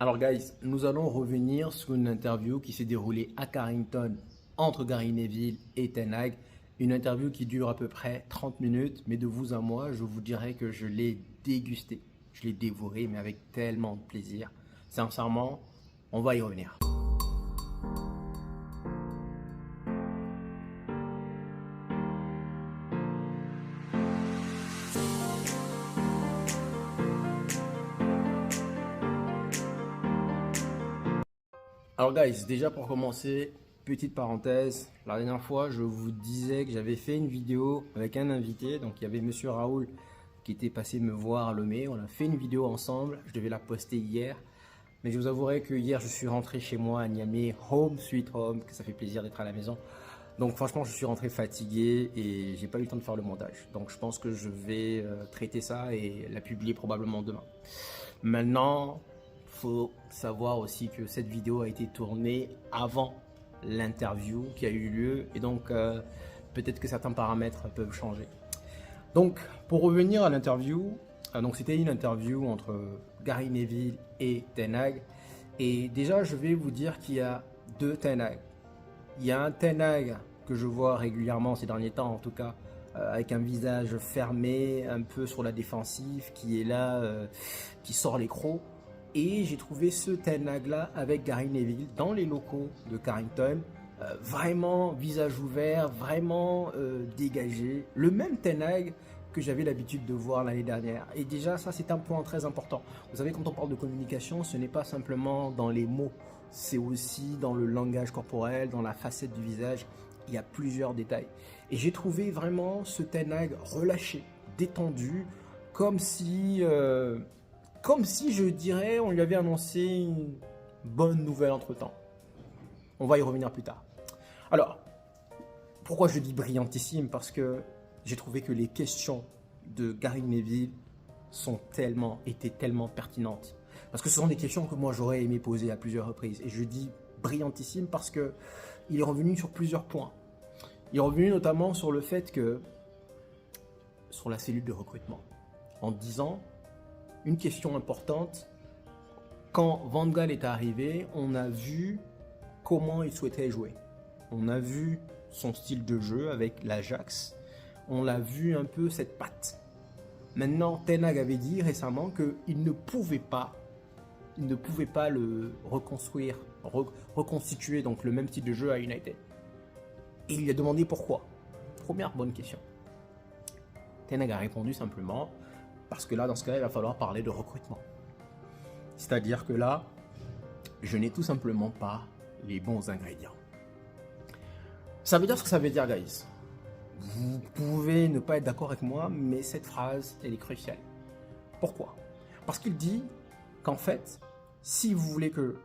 Alors guys, nous allons revenir sur une interview qui s'est déroulée à Carrington entre Gary Neville et Ten Hag. Une interview qui dure à peu près 30 minutes, mais de vous à moi, je vous dirais que je l'ai dégusté. Je l'ai dévoré, mais avec tellement de plaisir. Sincèrement, on va y revenir. Alors guys, déjà pour commencer, petite parenthèse, la dernière fois je vous disais que j'avais fait une vidéo avec un invité, donc il y avait Monsieur Raoul qui était passé me voir à Lomé, on a fait une vidéo ensemble, je devais la poster hier, mais je vous avouerai que hier je suis rentré chez moi à Niamey, home sweet home, que ça fait plaisir d'être à la maison. Donc franchement je suis rentré fatigué et j'ai pas eu le temps de faire le montage, donc je pense que je vais traiter ça et la publier probablement demain. Maintenant, faut savoir aussi que cette vidéo a été tournée avant l'interview qui a eu lieu et donc peut-être que certains paramètres peuvent changer. Donc pour revenir à l'interview, donc c'était une interview entre Gary Neville et Ten Hag et déjà je vais vous dire qu'il y a deux Ten Hag. Il y a un Ten Hag que je vois régulièrement ces derniers temps en tout cas, avec un visage fermé, un peu sur la défensive, qui est là, qui sort les crocs. Et j'ai trouvé ce Ten Hag là avec Gary Neville dans les locaux de Carrington, vraiment visage ouvert, vraiment dégagé. Le même Ten Hag que j'avais l'habitude de voir l'année dernière. Et déjà ça c'est un point très important. Vous savez, quand on parle de communication, ce n'est pas simplement dans les mots, c'est aussi dans le langage corporel, dans la facette du visage. Il y a plusieurs détails. Et j'ai trouvé vraiment ce Ten Hag relâché, détendu, comme si je dirais on lui avait annoncé une bonne nouvelle entre temps. On va y revenir plus tard. Alors, pourquoi je dis brillantissime? Parce que j'ai trouvé que les questions de Gary Neville étaient tellement pertinentes. Parce que ce sont des questions que moi j'aurais aimé poser à plusieurs reprises. Et je dis brillantissime parce que il est revenu sur plusieurs points. Il est revenu notamment sur le fait que, sur la cellule de recrutement, en disant une question importante, quand Van Gaal est arrivé, on a vu comment il souhaitait jouer. On a vu son style de jeu avec l'Ajax, on l'a vu un peu cette patte. Maintenant, Ten Hag avait dit récemment qu'il ne pouvait pas le reconstruire, reconstituer donc le même style de jeu à United. Et il lui a demandé pourquoi. Première bonne question. Ten Hag a répondu simplement parce que là, dans ce cas-là, il va falloir parler de recrutement. C'est-à-dire que là, je n'ai tout simplement pas les bons ingrédients. Ça veut dire ce que ça veut dire, guys. Vous pouvez ne pas être d'accord avec moi, mais cette phrase, elle est cruciale. Pourquoi? Parce qu'il dit qu'en fait, si vous voulez que...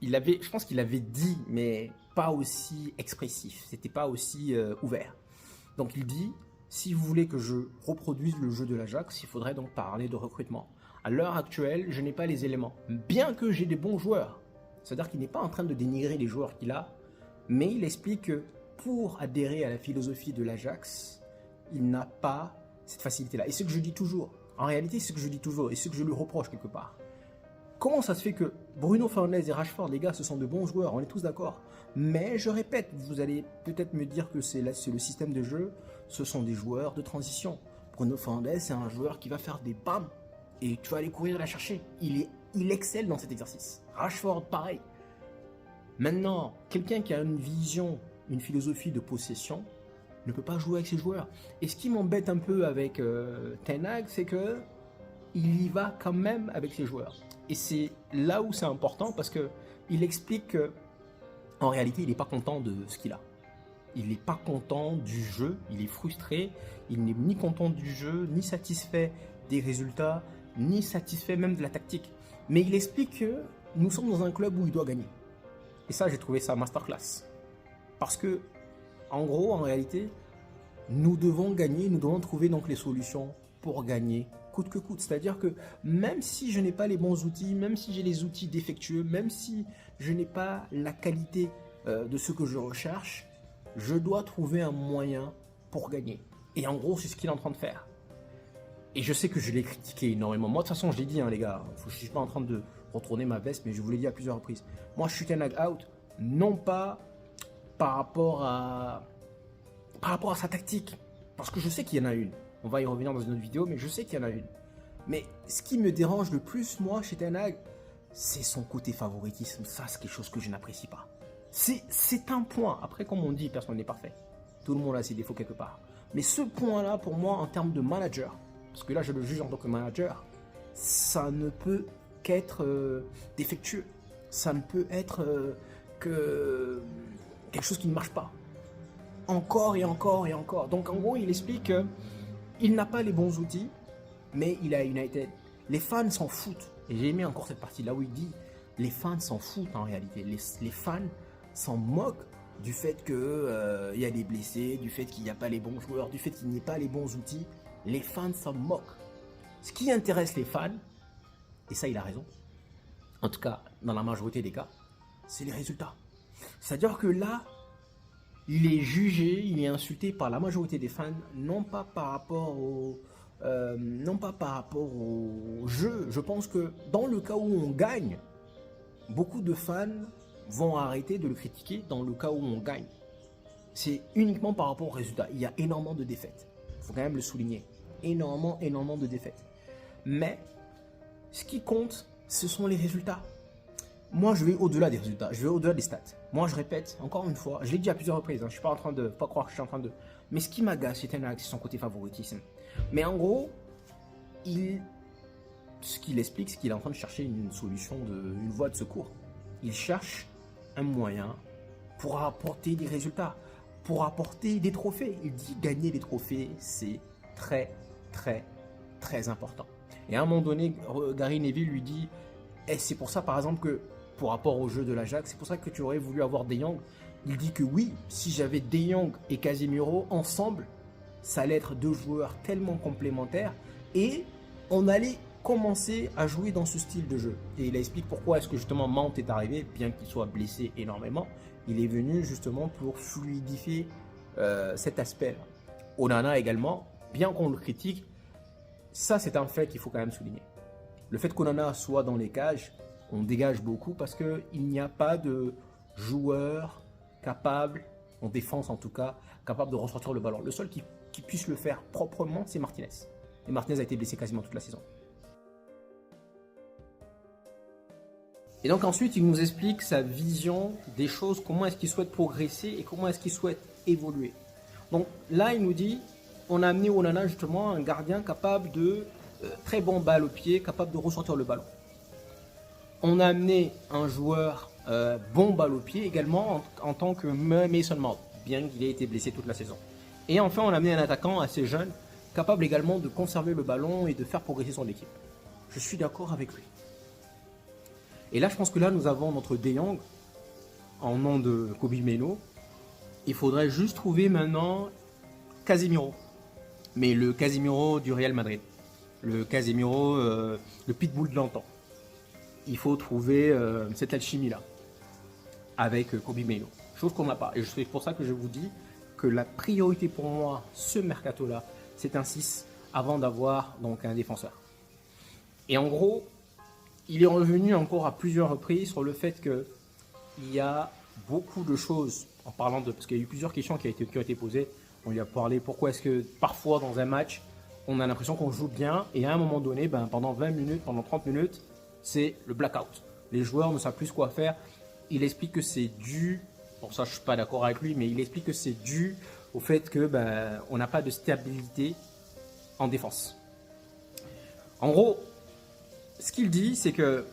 je pense qu'il avait dit, mais pas aussi expressif, c'était pas aussi ouvert. Donc il dit, si vous voulez que je reproduise le jeu de l'Ajax, il faudrait donc parler de recrutement. À l'heure actuelle, je n'ai pas les éléments, bien que j'ai des bons joueurs. C'est-à-dire qu'il n'est pas en train de dénigrer les joueurs qu'il a, mais il explique que pour adhérer à la philosophie de l'Ajax, il n'a pas cette facilité-là. Et ce que je dis toujours, en réalité, c'est ce que je dis toujours, et ce que je lui reproche quelque part. Comment ça se fait que Bruno Fernandes et Rashford, les gars, ce sont de bons joueurs, on est tous d'accord. Mais je répète, vous allez peut-être me dire que c'est le système de jeu, ce sont des joueurs de transition. Bruno Fernandes, c'est un joueur qui va faire des bams et tu vas aller courir la chercher. Il excelle dans cet exercice. Rashford, pareil. Maintenant, quelqu'un qui a une vision, une philosophie de possession, ne peut pas jouer avec ses joueurs. Et ce qui m'embête un peu avec Ten Hag, c'est que il y va quand même avec ses joueurs. Et c'est là où c'est important parce qu'il explique qu'en réalité, il n'est pas content de ce qu'il a. Il n'est pas content du jeu, il est frustré, il n'est ni content du jeu, ni satisfait des résultats, ni satisfait même de la tactique. Mais il explique que nous sommes dans un club où il doit gagner. Et ça, j'ai trouvé ça masterclass. Parce que, en gros, en réalité, nous devons gagner, nous devons trouver donc les solutions pour gagner coûte que coûte. C'est-à-dire que même si je n'ai pas les bons outils, même si j'ai les outils défectueux, même si je n'ai pas la qualité de ce que je recherche, je dois trouver un moyen pour gagner. Et en gros, c'est ce qu'il est en train de faire. Et je sais que je l'ai critiqué énormément. Moi, de toute façon, je l'ai dit, hein, les gars, je ne suis pas en train de retourner ma veste, mais je vous l'ai dit à plusieurs reprises. Moi, je suis un out, non pas par rapport à sa tactique, parce que je sais qu'il y en a une. On va y revenir dans une autre vidéo, mais je sais qu'il y en a une. Mais ce qui me dérange le plus, moi, chez Ten Hag, c'est son côté favoritisme. Ça, c'est quelque chose que je n'apprécie pas. C'est un point. Après, comme on dit, personne n'est parfait. Tout le monde a ses défauts quelque part. Mais ce point-là, pour moi, en termes de manager, parce que là, je le juge en tant que manager, ça ne peut qu'être défectueux. Ça ne peut être que quelque chose qui ne marche pas. Encore et encore et encore. Donc, en gros, il explique qu'il n'a pas les bons outils, mais il a United. Les fans s'en foutent. Et j'ai aimé encore cette partie-là où il dit les fans s'en foutent en réalité. Les fans s'en moquent du fait qu'il y a des blessés, du fait qu'il n'y a pas les bons joueurs, du fait qu'il n'y ait pas les bons outils. Les fans s'en moquent. Ce qui intéresse les fans, et ça il a raison, en tout cas dans la majorité des cas, c'est les résultats. C'est-à-dire que là, il est jugé, il est insulté par la majorité des fans, non pas par rapport au jeu. Je pense que dans le cas où on gagne, beaucoup de fans vont arrêter de le critiquer dans le cas où on gagne. C'est uniquement par rapport aux résultats. Il y a énormément de défaites. Il faut quand même le souligner. Énormément de défaites. Mais ce qui compte, ce sont les résultats. Moi, je vais au-delà des résultats. Je vais au-delà des stats. Moi, je répète, encore une fois, je l'ai dit à plusieurs reprises. Je ne suis pas en train de pas croire que je suis en train de... Mais ce qui m'agace chez Ten Hag, c'est son côté favoritisme. Mais en gros, ce qu'il explique, c'est qu'il est en train de chercher une solution, une voie de secours. Il cherche un moyen pour apporter des résultats, pour apporter des trophées. Il dit gagner des trophées, c'est très important. Et à un moment donné, Gary Neville lui dit, et c'est pour ça par exemple que, pour rapport au jeu de l'Ajax, c'est pour ça que tu aurais voulu avoir De Jong. Il dit que oui, si j'avais De Jong et Casemiro ensemble, ça allait être deux joueurs tellement complémentaires et on allait commencer à jouer dans ce style de jeu. Et il explique pourquoi est-ce que justement Mount est arrivé, bien qu'il soit blessé énormément. Il est venu justement pour fluidifier cet aspect-là. Onana également, bien qu'on le critique, ça c'est un fait qu'il faut quand même souligner. Le fait qu'Onana soit dans les cages, on dégage beaucoup parce qu'il n'y a pas de joueur capable, en défense en tout cas, capable de ressortir le ballon. Le seul qui puisse le faire proprement, c'est Martinez. Et Martinez a été blessé quasiment toute la saison. Et donc ensuite, il nous explique sa vision des choses, comment est-ce qu'il souhaite progresser et comment est-ce qu'il souhaite évoluer. Donc là, il nous dit, on a amené Onana justement un gardien capable de très bon balle au pied, capable de ressortir le ballon. On a amené un joueur bon balle au pied également en tant que Mason Mount, bien qu'il ait été blessé toute la saison. Et enfin, on a amené un attaquant assez jeune, capable également de conserver le ballon et de faire progresser son équipe. Je suis d'accord avec lui. Et là, je pense que là, nous avons notre De Jong, en nom de Kobe Meno. Il faudrait juste trouver maintenant Casemiro. Mais le Casemiro du Real Madrid. Le Casemiro, le pitbull de l'antan. Il faut trouver cette alchimie-là avec Kobe Meno. Chose qu'on n'a pas. Et c'est pour ça que je vous dis que la priorité pour moi, ce mercato-là, c'est un 6 avant d'avoir donc un défenseur. Et en gros, il est revenu encore à plusieurs reprises sur le fait qu'il y a beaucoup de choses, en parlant de... Parce qu'il y a eu plusieurs questions qui ont été posées. On lui a parlé pourquoi est-ce que parfois dans un match, on a l'impression qu'on joue bien et à un moment donné, pendant 20 minutes, pendant 30 minutes, c'est le blackout. Les joueurs ne savent plus quoi faire. Il explique que c'est dû, pour ça je ne suis pas d'accord avec lui, mais il explique que c'est dû au fait que on n'a pas de stabilité en défense. En gros, ce qu'il dit, c'est que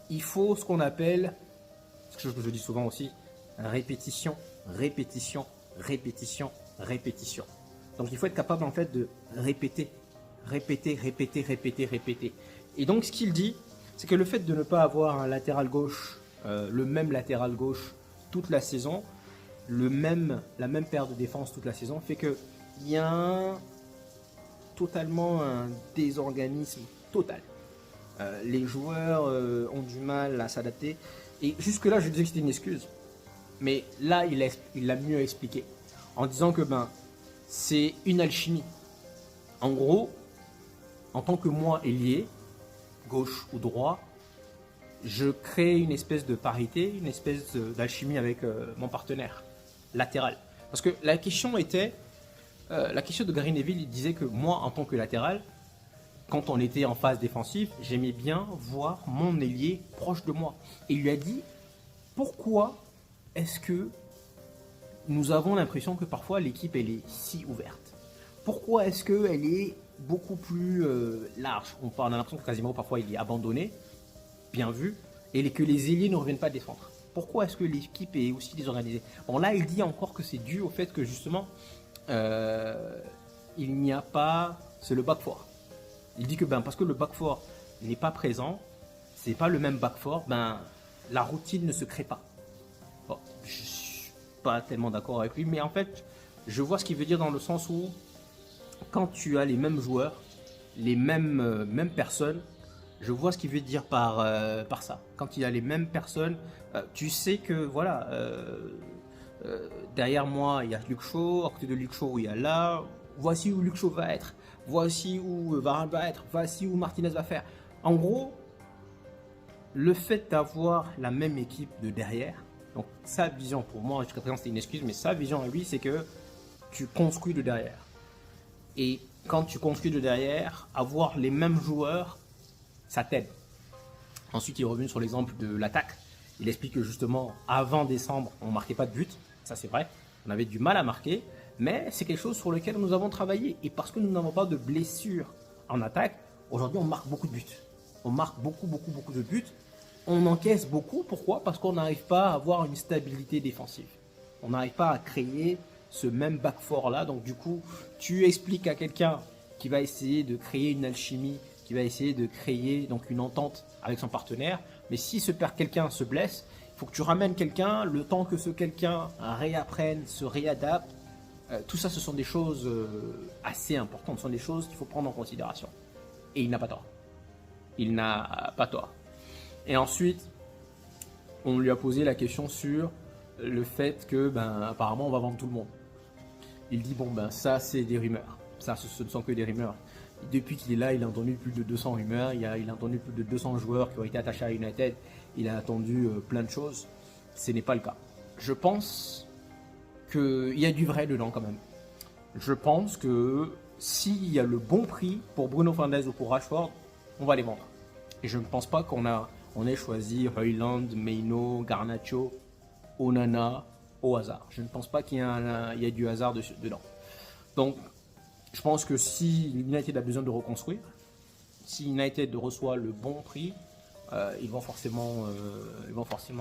il faut ce qu'on appelle, ce que je dis souvent aussi, répétition, répétition, répétition, répétition. Donc il faut être capable en fait de répéter, répéter, répéter, répéter, répéter. Et donc ce qu'il dit, c'est que le fait de ne pas avoir un latéral gauche, le même latéral gauche toute la saison, la même paire de défense toute la saison, fait qu'il y a totalement un désorganisme total. Les joueurs ont du mal à s'adapter. Et jusque-là, je disais que c'était une excuse. Mais là, il l'a mieux expliqué. En disant que c'est une alchimie. En gros, en tant que moi ailier, gauche ou droit, je crée une espèce de parité, une espèce d'alchimie avec mon partenaire latéral. Parce que la question de Gary Neville, il disait que moi, en tant que latéral, quand on était en phase défensive, j'aimais bien voir mon ailier proche de moi. Et il lui a dit, pourquoi est-ce que nous avons l'impression que parfois l'équipe elle est si ouverte? Pourquoi est-ce qu'elle est beaucoup plus large? On a l'impression que quasiment parfois il est abandonné, bien vu, et que les ailiers ne reviennent pas défendre. Pourquoi est-ce que l'équipe est aussi désorganisée? Bon, là il dit encore que c'est dû au fait que justement il n'y a pas, c'est le back four. Il dit que parce que le back four n'est pas présent, c'est pas le même back four, la routine ne se crée pas. Bon, je suis pas tellement d'accord avec lui, mais en fait, je vois ce qu'il veut dire dans le sens où quand tu as les mêmes joueurs, les mêmes personnes, je vois ce qu'il veut dire par ça. Quand il y a les mêmes personnes, tu sais que voilà, derrière moi il y a Luke Shaw, à côté de Luke Shaw il y a là, voici où Luke Shaw va être, voici où Varane va être, voici où Martinez va faire. En gros, le fait d'avoir la même équipe de derrière, donc sa vision pour moi, jusqu'à présent c'était une excuse, mais sa vision à lui c'est que tu construis de derrière. Et quand tu construis de derrière, avoir les mêmes joueurs, ça t'aide. Ensuite, il est revenu sur l'exemple de l'attaque. Il explique que justement, avant décembre, on ne marquait pas de but. Ça, c'est vrai. On avait du mal à marquer. Mais c'est quelque chose sur lequel nous avons travaillé. Et parce que nous n'avons pas de blessures en attaque, aujourd'hui, on marque beaucoup de buts. On marque beaucoup de buts. On encaisse beaucoup. Pourquoi? Parce qu'on n'arrive pas à avoir une stabilité défensive. On n'arrive pas à créer ce même back four là. Donc du coup, tu expliques à quelqu'un qui va essayer de créer une alchimie, qui va essayer de créer donc une entente avec son partenaire. Mais si quelqu'un se blesse, il faut que tu ramènes quelqu'un, le temps que ce quelqu'un réapprenne, se réadapte. Tout ça, ce sont des choses assez importantes. Ce sont des choses qu'il faut prendre en considération. Et il n'a pas tort. Il n'a pas tort. Et ensuite, on lui a posé la question sur le fait que, apparemment, on va vendre tout le monde. Il dit, ça, c'est des rumeurs. Ça, ce ne sont que des rumeurs. Depuis qu'il est là, il a entendu plus de 200 rumeurs. Il a entendu plus de 200 joueurs qui ont été attachés à United. Il a entendu plein de choses. Ce n'est pas le cas. Je pense qu'il y a du vrai dedans quand même. Je pense que s'il y a le bon prix pour Bruno Fernandes ou pour Rashford, on va les vendre. Et je ne pense pas qu'on ait choisi Højlund, Maino, Garnacho, Onana au hasard. Je ne pense pas qu'il y ait du hasard dedans. Donc, je pense que si United a besoin de reconstruire, si United reçoit le bon prix, ils vont forcément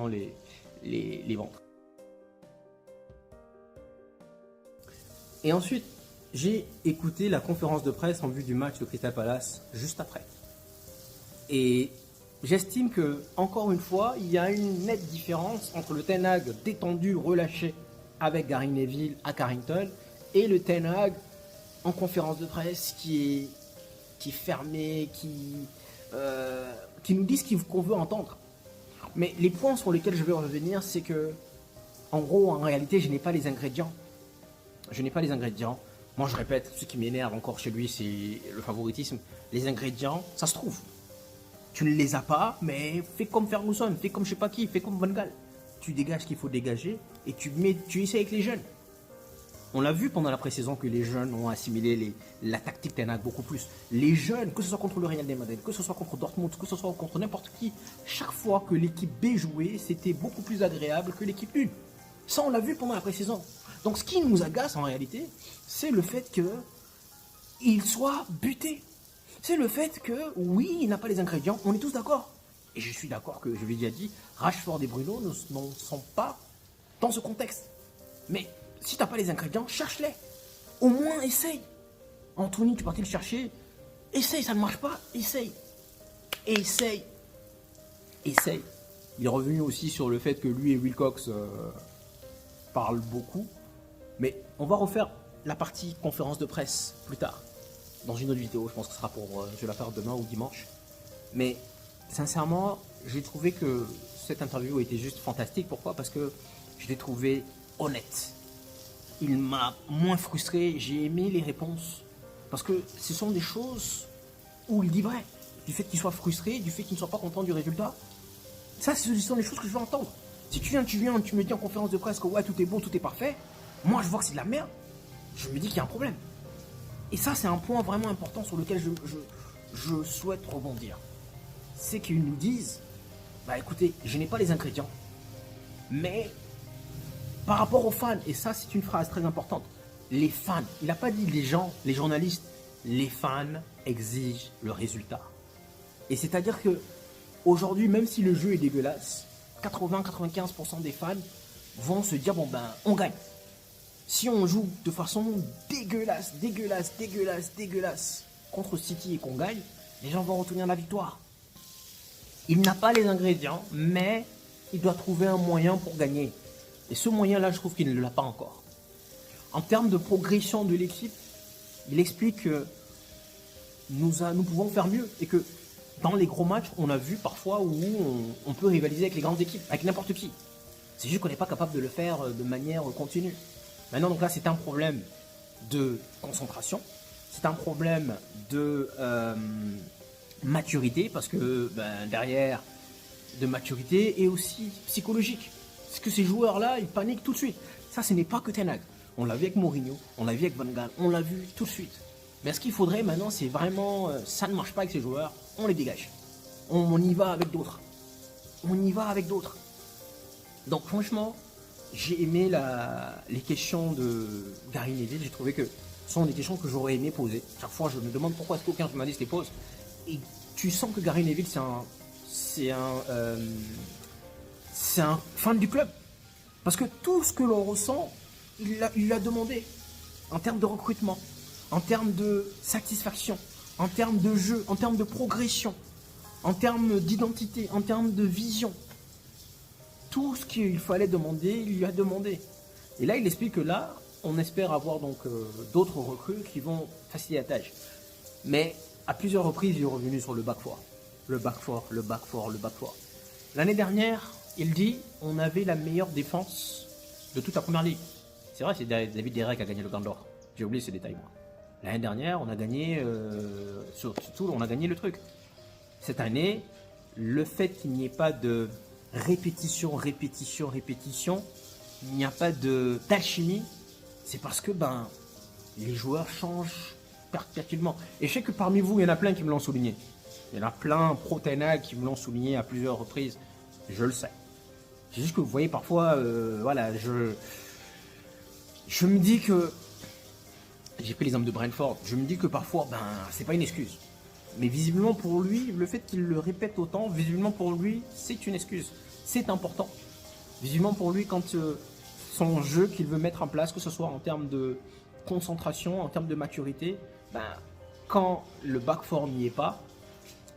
les vendre. Et ensuite, j'ai écouté la conférence de presse en vue du match de Crystal Palace juste après. Et j'estime que, encore une fois, il y a une nette différence entre le Ten Hag détendu, relâché avec Gary Neville à Carrington et le Ten Hag en conférence de presse qui est fermé, qui nous dit ce qu'on veut entendre. Mais les points sur lesquels je vais revenir, c'est que, en gros, en réalité, je n'ai pas les ingrédients. Je n'ai pas les ingrédients. Moi, je répète, ce qui m'énerve encore chez lui, c'est le favoritisme. Les ingrédients, ça se trouve. Tu ne les as pas, mais fais comme Ferguson, fais comme je sais pas qui, fais comme Van Gaal. Tu dégages ce qu'il faut dégager et tu essaies avec les jeunes. On l'a vu pendant la pré-saison que les jeunes ont assimilé la tactique Ten Hag beaucoup plus. Les jeunes, que ce soit contre le Real de Madrid, que ce soit contre Dortmund, que ce soit contre n'importe qui, chaque fois que l'équipe B jouait, c'était beaucoup plus agréable que l'équipe 1. Ça, on l'a vu pendant la pré-saison. Donc, ce qui nous agace en réalité, c'est le fait qu'il soit buté. C'est le fait que, oui, il n'a pas les ingrédients, on est tous d'accord. Et je suis d'accord que, je l'ai déjà dit, Rashford et Bruno ne sont pas dans ce contexte. Mais si tu n'as pas les ingrédients, cherche-les. Au moins, essaye. Anthony, tu partais le chercher. Essaye, ça ne marche pas. Essaye. Essaye. Essaye. Il est revenu aussi sur le fait que lui et Wilcox parlent beaucoup. Mais on va refaire la partie conférence de presse plus tard. Dans une autre vidéo, je pense que ce sera je vais la faire demain ou dimanche. Mais sincèrement, j'ai trouvé que cette interview était juste fantastique. Pourquoi? Parce que je l'ai trouvé honnête. Il m'a moins frustré, j'ai aimé les réponses. Parce que ce sont des choses où il dit vrai. du fait qu'ils soient frustrés, du fait qu'ils ne soient pas contents du résultat. Ça, ce sont les choses que je veux entendre. Si tu viens, tu me dis en conférence de presse que ouais, tout est beau, tout est parfait. Moi, je vois que c'est de la merde. Je me dis qu'il y a un problème. Et ça, c'est un point vraiment important sur lequel je souhaite rebondir. C'est qu'ils nous disent, bah écoutez, je n'ai pas les ingrédients, mais par rapport aux fans, et ça c'est une phrase très importante, les fans, il n'a pas dit les gens, les journalistes, les fans exigent le résultat. Et c'est-à-dire que aujourd'hui, même si le jeu est dégueulasse, 80-95% des fans vont se dire, bon ben, on gagne. Si on joue de façon dégueulasse contre City et qu'on gagne, les gens vont retenir la victoire. Il n'a pas les ingrédients, mais il doit trouver un moyen pour gagner. Et ce moyen-là, je trouve qu'il ne l'a pas encore. En termes de progression de l'équipe, il explique que nous pouvons faire mieux et que dans les gros matchs, on a vu parfois où on peut rivaliser avec les grandes équipes, avec n'importe qui. C'est juste qu'on n'est pas capable de le faire de manière continue. Maintenant, donc là, c'est un problème de concentration, c'est un problème de maturité, parce que derrière de maturité et aussi psychologique. Parce que ces joueurs-là, ils paniquent tout de suite. Ça, ce n'est pas que Ten Hag. On l'a vu avec Mourinho, on l'a vu avec Van Gaal, on l'a vu tout de suite. Mais ce qu'il faudrait maintenant, c'est vraiment, ça ne marche pas avec ces joueurs, on les dégage. On y va avec d'autres. On y va avec d'autres. Donc franchement, j'ai aimé les questions de Gary Neville. J'ai trouvé que ce sont des questions que j'aurais aimé poser. Chaque fois, je me demande pourquoi est-ce qu'aucun journaliste les pose. Et tu sens que Gary Neville, c'est un fan du club. Parce que tout ce que l'on ressent, il l'a demandé. En termes de recrutement, en termes de satisfaction, en termes de jeu, en termes de progression, en termes d'identité, en termes de vision. Tout ce qu'il fallait demander, il lui a demandé. Et là, il explique que là, on espère avoir donc d'autres recrues qui vont faciliter la tâche. Mais à plusieurs reprises, il est revenu sur le back four. Le back four, le back four, le back four. L'année dernière, il dit, on avait la meilleure défense de toute la première ligue. C'est vrai, c'est David Derek qui a gagné le Grand d'Or. J'ai oublié ce détail, moi. L'année dernière, on a gagné, surtout, on a gagné le truc. Cette année, le fait qu'il n'y ait pas de répétition, il n'y a pas d'alchimie, c'est parce que les joueurs changent perpétuellement. Et je sais que parmi vous, il y en a plein qui me l'ont souligné. Il y en a plein pro-Ten Hag qui me l'ont souligné à plusieurs reprises. Je le sais. C'est juste que vous voyez parfois, voilà, je me dis que, j'ai pris l'exemple de Brentford, je me dis que parfois, c'est pas une excuse. Mais visiblement pour lui, le fait qu'il le répète autant, visiblement pour lui, c'est une excuse. C'est important. Visiblement pour lui, quand son jeu qu'il veut mettre en place, que ce soit en termes de concentration, en termes de maturité, quand le back four n'y est pas,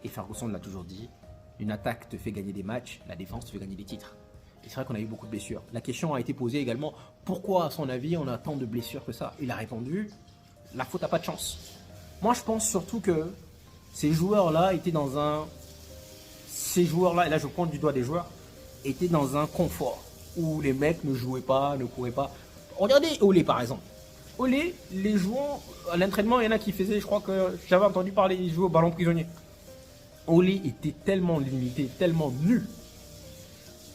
et Ferguson l'a toujours dit, une attaque te fait gagner des matchs, la défense te fait gagner des titres. Et c'est vrai qu'on a eu beaucoup de blessures. La question a été posée également, pourquoi à son avis on a tant de blessures que ça? Il a répondu, la faute n'a pas de chance. Moi je pense surtout que ces joueurs-là étaient dans un... Ces joueurs-là, et là je pointe du doigt des joueurs, étaient dans un confort où les mecs ne jouaient pas, ne couraient pas. Regardez Olé par exemple. Olé, les joueurs, à l'entraînement, il y en a qui faisaient, je crois que j'avais entendu parler, ils jouaient au ballon prisonnier. Olé était tellement limité, tellement nul,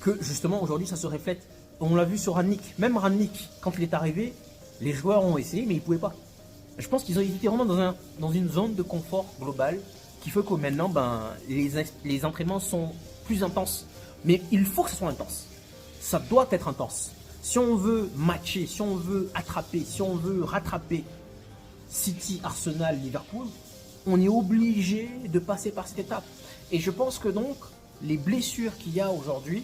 que justement aujourd'hui ça se reflète. On l'a vu sur Rangnick. Même Rangnick, quand il est arrivé, les joueurs ont essayé, mais ils ne pouvaient pas. Je pense qu'ils étaient vraiment dans une zone de confort global qui fait que maintenant, les entraînements sont plus intenses. Mais il faut que ce soit intense. Ça doit être intense. Si on veut matcher, si on veut attraper, si on veut rattraper City, Arsenal, Liverpool, on est obligé de passer par cette étape. Et je pense que donc, les blessures qu'il y a aujourd'hui,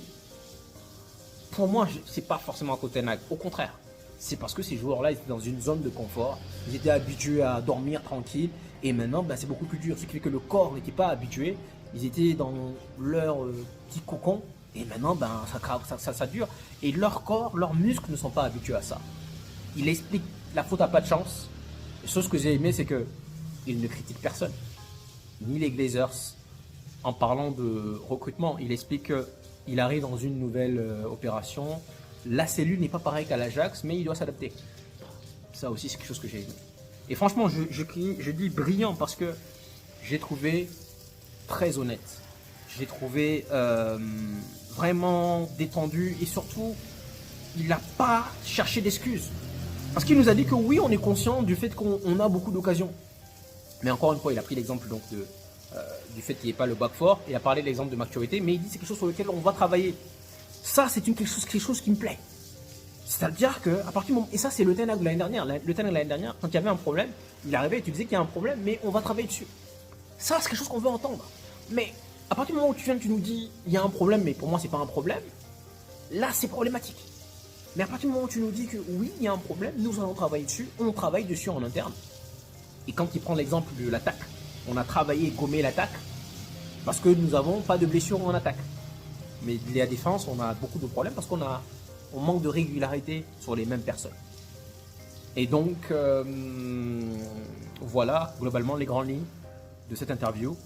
pour moi, c'est pas forcément à cause de Ten Hag. Au contraire, c'est parce que ces joueurs-là étaient dans une zone de confort. Ils étaient habitués à dormir tranquille. Et maintenant, c'est beaucoup plus dur. Ce qui fait que le corps n'était pas habitué. Ils étaient dans leur petit cocon. Et maintenant, ça dure. Et leur corps, leurs muscles ne sont pas habitués à ça. Il explique la faute à pas de chance. Et ce que j'ai aimé, c'est qu'il ne critique personne. Ni les Glazers. En parlant de recrutement, il explique qu'il arrive dans une nouvelle opération. La cellule n'est pas pareille qu'à l'Ajax, mais il doit s'adapter. Ça aussi, c'est quelque chose que j'ai aimé. Et franchement, je dis brillant parce que j'ai trouvé très honnête. J'ai trouvé vraiment détendu et surtout, il n'a pas cherché d'excuses. Parce qu'il nous a dit que oui, on est conscient du fait qu'on a beaucoup d'occasions. Mais encore une fois, il a pris l'exemple donc du fait qu'il n'y ait pas le back four. Il a parlé de l'exemple de maturité, mais il dit que c'est quelque chose sur lequel on va travailler. Ça, c'est quelque chose qui me plaît. C'est-à-dire que à partir du moment, et ça c'est le Ten Hag de l'année dernière. Le Ten Hag de l'année dernière, quand il y avait un problème, il arrivait et tu disais qu'il y a un problème, mais on va travailler dessus. Ça, c'est quelque chose qu'on veut entendre. Mais à partir du moment où tu viens, tu nous dis il y a un problème, mais pour moi c'est pas un problème. Là, c'est problématique. Mais à partir du moment où tu nous dis que oui, il y a un problème, nous allons travailler dessus, on travaille dessus en interne. Et quand il prend l'exemple de l'attaque, on a travaillé et gommé l'attaque parce que nous n'avons pas de blessures en attaque. Mais la défense, on a beaucoup de problèmes parce qu'on manque de régularité sur les mêmes personnes. Et donc, voilà globalement les grandes lignes de cette interview.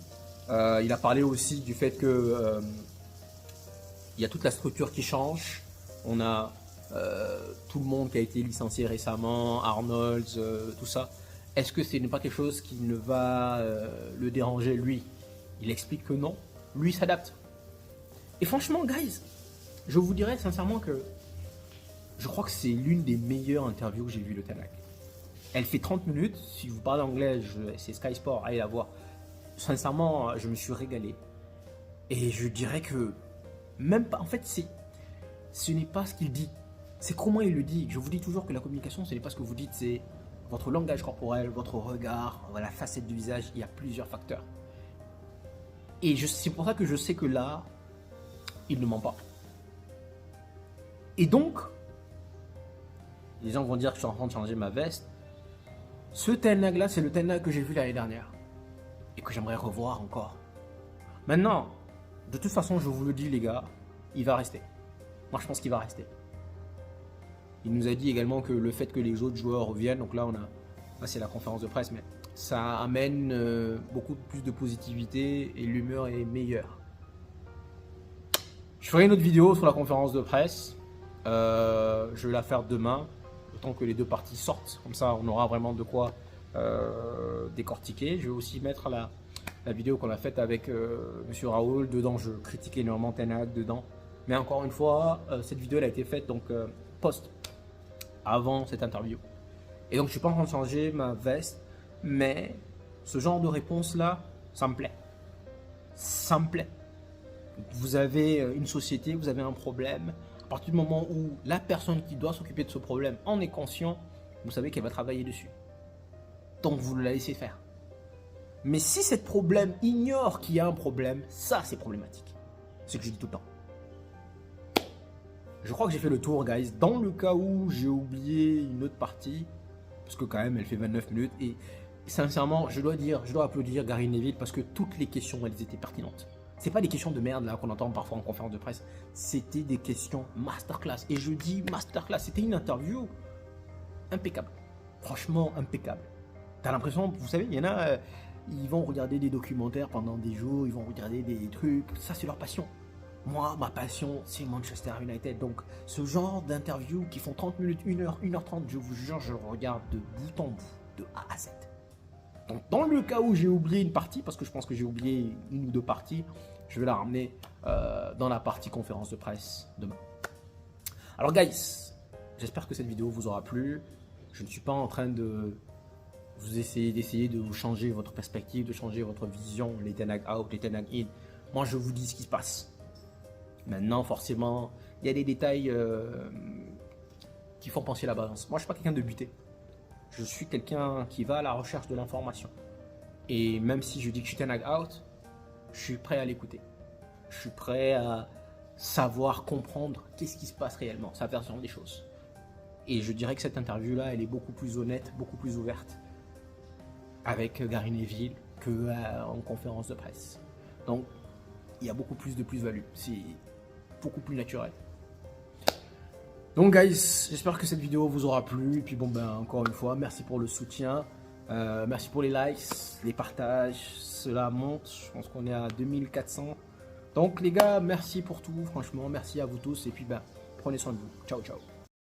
Il a parlé aussi du fait que il y a toute la structure qui change. On a tout le monde qui a été licencié récemment, Arnold, tout ça. Est-ce que ce n'est pas quelque chose qui ne va le déranger lui? Il explique que non, lui s'adapte. Et franchement, guys, je vous dirais sincèrement que je crois que c'est l'une des meilleures interviews que j'ai vues de Ten Hag. Elle fait 30 minutes, si vous parlez anglais, c'est Sky Sport, allez la voir. Sincèrement, je me suis régalé. Et je dirais que même pas, en fait, ce n'est pas ce qu'il dit, c'est comment il le dit. Je vous dis toujours que la communication, ce n'est pas ce que vous dites, c'est votre langage corporel, votre regard, la facette du visage, il y a plusieurs facteurs. Et c'est pour ça que je sais que là, il ne ment pas. Et donc, les gens vont dire que je suis en train de changer ma veste. Ce Ten Hag là, c'est le Ten Hag que j'ai vu l'année dernière. Et que j'aimerais revoir encore. Maintenant, de toute façon, je vous le dis les gars, il va rester. Moi je pense qu'il va rester. Il nous a dit également que le fait que les autres joueurs reviennent, donc là c'est la conférence de presse, mais ça amène beaucoup plus de positivité et l'humeur est meilleure. Je ferai une autre vidéo sur la conférence de presse. Je vais la faire demain, autant que les deux parties sortent. Comme ça, on aura vraiment de quoi décortiquer. Je vais aussi mettre la vidéo qu'on a faite avec Monsieur Raoul. Dedans, je critiquais énormément Ten Hag dedans. Mais encore une fois, cette vidéo elle a été faite donc post avant cette interview. Et donc, je suis pas en train de changer ma veste, mais ce genre de réponse là, ça me plaît. Ça me plaît. Vous avez une société, vous avez un problème. À partir du moment où la personne qui doit s'occuper de ce problème en est conscient, vous savez qu'elle va travailler dessus. Donc vous la laissez faire. Mais si cette problème ignore qu'il y a un problème, ça c'est problématique. C'est ce que je dis tout le temps. Je crois que j'ai fait le tour, guys. Dans le cas où j'ai oublié une autre partie, parce que quand même elle fait 29 minutes, et sincèrement, je dois applaudir Gary Neville parce que toutes les questions, elles étaient pertinentes. C'est pas des questions de merde là qu'on entend parfois en conférence de presse. C'était des questions masterclass. Et je dis masterclass, c'était une interview impeccable. Franchement impeccable. T'as l'impression, vous savez, il y en a, ils vont regarder des documentaires pendant des jours, ils vont regarder des trucs. Ça, c'est leur passion. Moi, ma passion, c'est Manchester United. Donc, ce genre d'interview qui font 30 minutes, 1 heure, 1h30, je vous jure, je le regarde de bout en bout, de A à Z. Donc, dans le cas où j'ai oublié une partie, parce que je pense que j'ai oublié une ou deux parties, je vais la ramener dans la partie conférence de presse demain. Alors, guys, j'espère que cette vidéo vous aura plu. Je ne suis pas en train de d'essayer de vous changer votre perspective, de changer votre vision, les Ten Hag out, les Ten Hag in. Moi, je vous dis ce qui se passe. Maintenant, forcément, il y a des détails qui font pencher la balance. Moi, je ne suis pas quelqu'un de buté. Je suis quelqu'un qui va à la recherche de l'information. Et même si je dis que je suis Ten Hag out, je suis prêt à l'écouter. Je suis prêt à savoir, comprendre qu'est-ce qui se passe réellement, sa version des choses. Et je dirais que cette interview-là, elle est beaucoup plus honnête, beaucoup plus ouverte avec Gary Neville qu'en conférence de presse. Donc, il y a beaucoup plus de plus-value. C'est beaucoup plus naturel. Donc, guys, j'espère que cette vidéo vous aura plu. Et puis, bon, ben, encore une fois, merci pour le soutien. Merci pour les likes, les partages. Cela monte. Je pense qu'on est à 2400. Donc, les gars, merci pour tout. Franchement, merci à vous tous. Et puis, ben, prenez soin de vous. Ciao, ciao.